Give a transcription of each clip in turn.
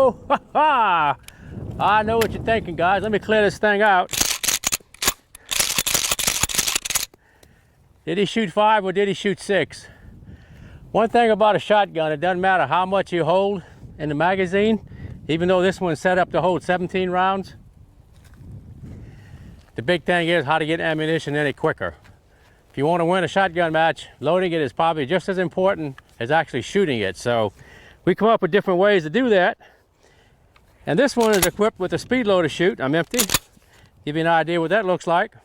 Yo! Ha ha! I know what you're thinking, guys. Let me clear this thing out. Did he shoot 5 or did he shoot 6? One thing about a shotgun, it doesn't matter how much you hold in the magazine, even though this one's set up to hold 17 rounds. The big thing is how to get ammunition in it quicker. If you want to win a shotgun match, loading it is probably just as important as actually shooting it. So we come up with different ways to do that. And this one is equipped with a speed loader chute. I'm empty. Give you an idea what that looks like.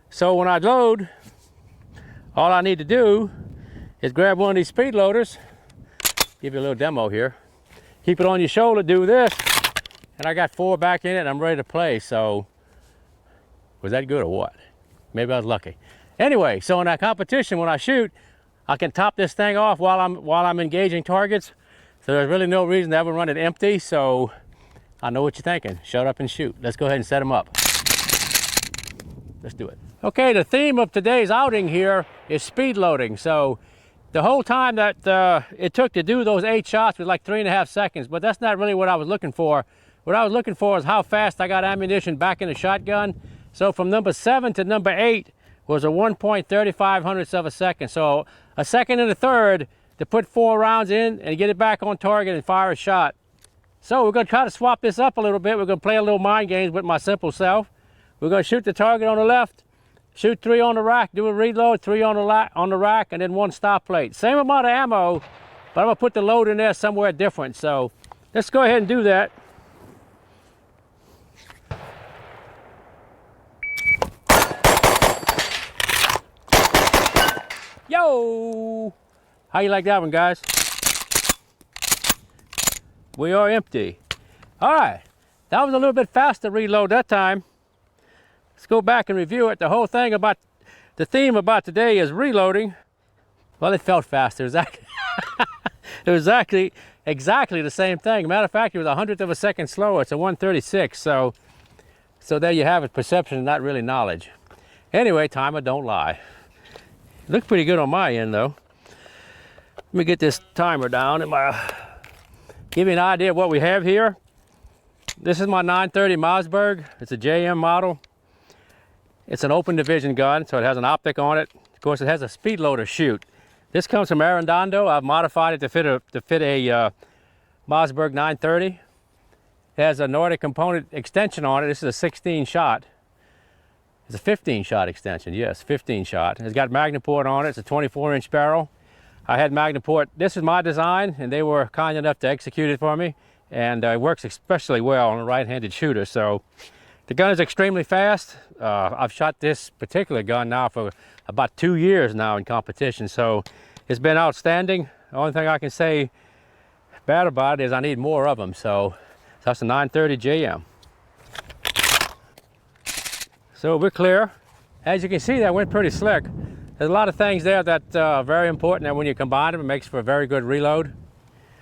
So when I load, all I need to do is grab one of these speed loaders. Give you a little demo here. Keep it on your shoulder, do this, and I got 4 back in it and I'm ready to play. So was that good or what? Maybe I was lucky. Anyway, so in that competition, when I shoot, I can top this thing off while I'm engaging targets. So there's really no reason to ever run it empty. So I know what you're thinking. Shut up and shoot. Let's go ahead and set them up. Let's do it. Okay, the theme of today's outing here is speed loading. So the whole time that it took to do those 8 shots was like 3.5 seconds, but that's not really what I was looking for. What I was looking for is how fast I got ammunition back in the shotgun. So from number 7 to number 8 was a 1.35 of a second. So a second and a third to put 4 rounds in and get it back on target and fire a shot. So we're gonna try to swap this up a little bit. We're gonna play a little mind games with my simple self. We're gonna shoot the target on the left, shoot 3 on the rack, do a reload, 3 on the rack, and then 1 stop plate. Same amount of ammo, but I'm gonna put the load in there somewhere different. So let's go ahead and do that. Yo! How you like that one, guys? We are empty. All right, that was a little bit faster reload that time. Let's go back and review it. The whole thing about, the theme about today is reloading. Well, it felt faster. It was exactly the same thing. Matter of fact, it was 100th of a second slower. It's a 136. So there you have it. Perception, not really knowledge. Anyway, timer don't lie. It looks pretty good on my end, though. Let me get this timer down and give you an idea of what we have here. This is my 930 Mossberg. It's a JM model. It's an open division gun, so it has an optic on it. Of course, it has a speed loader chute. This comes from Arredondo. I've modified it to fit a Mossberg 930. It has a Nordic component extension on it. This is a 16 shot. It's a 15 shot extension, yes, 15 shot. It's got Magnaport on it. It's a 24-inch barrel. I had Magnaport. This is my design, and they were kind enough to execute it for me. And it works especially well on a right-handed shooter. So the gun is extremely fast. I've shot this particular gun now for about 2 years now in competition. So it's been outstanding. The only thing I can say bad about it is I need more of them. So that's a 930 JM. So we're clear. As you can see, that went pretty slick. There's a lot of things there that are very important, and when you combine them, it makes for a very good reload.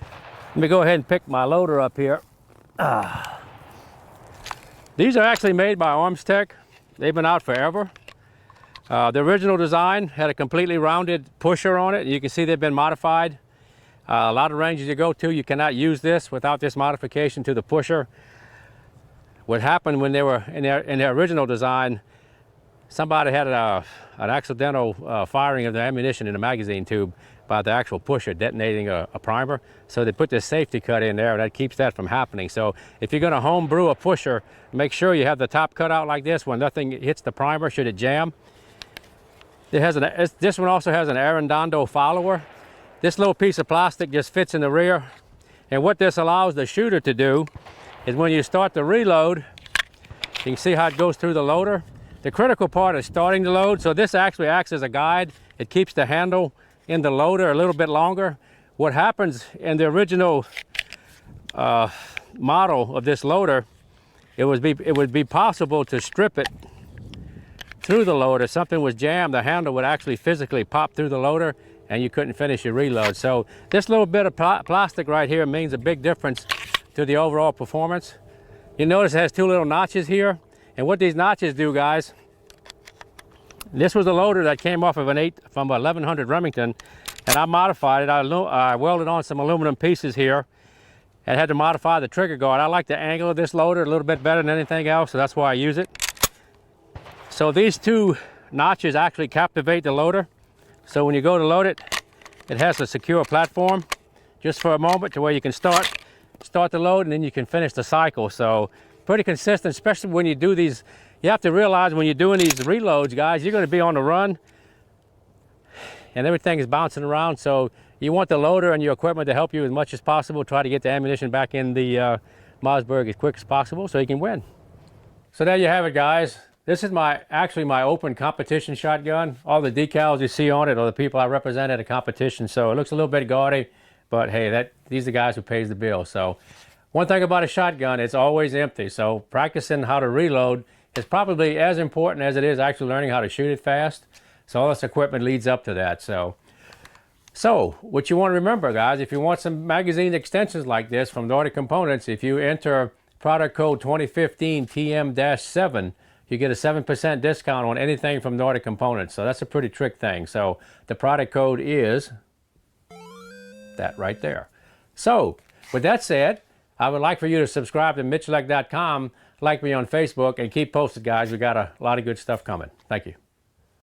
Let me go ahead and pick my loader up here. These are actually made by Armstech. They've been out forever. The original design had a completely rounded pusher on it. You can see they've been modified. A lot of ranges you go to, you cannot use this without this modification to the pusher. What happened when they were in their original design, somebody had an accidental firing of the ammunition in the magazine tube by the actual pusher detonating a primer. So they put this safety cut in there, and that keeps that from happening. So if you're going to home brew a pusher, make sure you have the top cut out like this when nothing hits the primer should it jam. This one also has an Arredondo follower. This little piece of plastic just fits in the rear. And what this allows the shooter to do is when you start the reload, you can see how it goes through the loader. The critical part is starting the load, so this actually acts as a guide. It keeps the handle in the loader a little bit longer. What happens in the original model of this loader, it would be possible to strip it through the loader. If something was jammed, the handle would actually physically pop through the loader and you couldn't finish your reload. So this little bit of plastic right here means a big difference to the overall performance. You notice it has 2 little notches here. And what these notches do, guys, this was a loader that came off of from 1100 Remington, and I modified it. I welded on some aluminum pieces here, and had to modify the trigger guard. I like the angle of this loader a little bit better than anything else, so that's why I use it. So these two notches actually captivate the loader. So when you go to load it, it has a secure platform just for a moment to where you can start the load and then you can finish the cycle. So pretty consistent, especially when you do these. You have to realize when you're doing these reloads, guys, you're going to be on the run and everything is bouncing around. So you want the loader and your equipment to help you as much as possible. Try to get the ammunition back in the Mossberg as quick as possible so you can win. So there you have it, guys. This is actually my open competition shotgun. All the decals you see on it are the people I represent at a competition. So it looks a little bit gaudy, but hey, these are the guys who pays the bill. So one thing about a shotgun, it's always empty. So practicing how to reload is probably as important as it is actually learning how to shoot it fast. So all this equipment leads up to that. So what you want to remember, guys, if you want some magazine extensions like this from Nordic Components, if you enter product code 2015 TM-7, you get a 7% discount on anything from Nordic Components. So that's a pretty trick thing. So the product code is that right there. So with that said, I would like for you to subscribe to mitchelek.com, like me on Facebook, and keep posted, guys. We got a lot of good stuff coming. Thank you.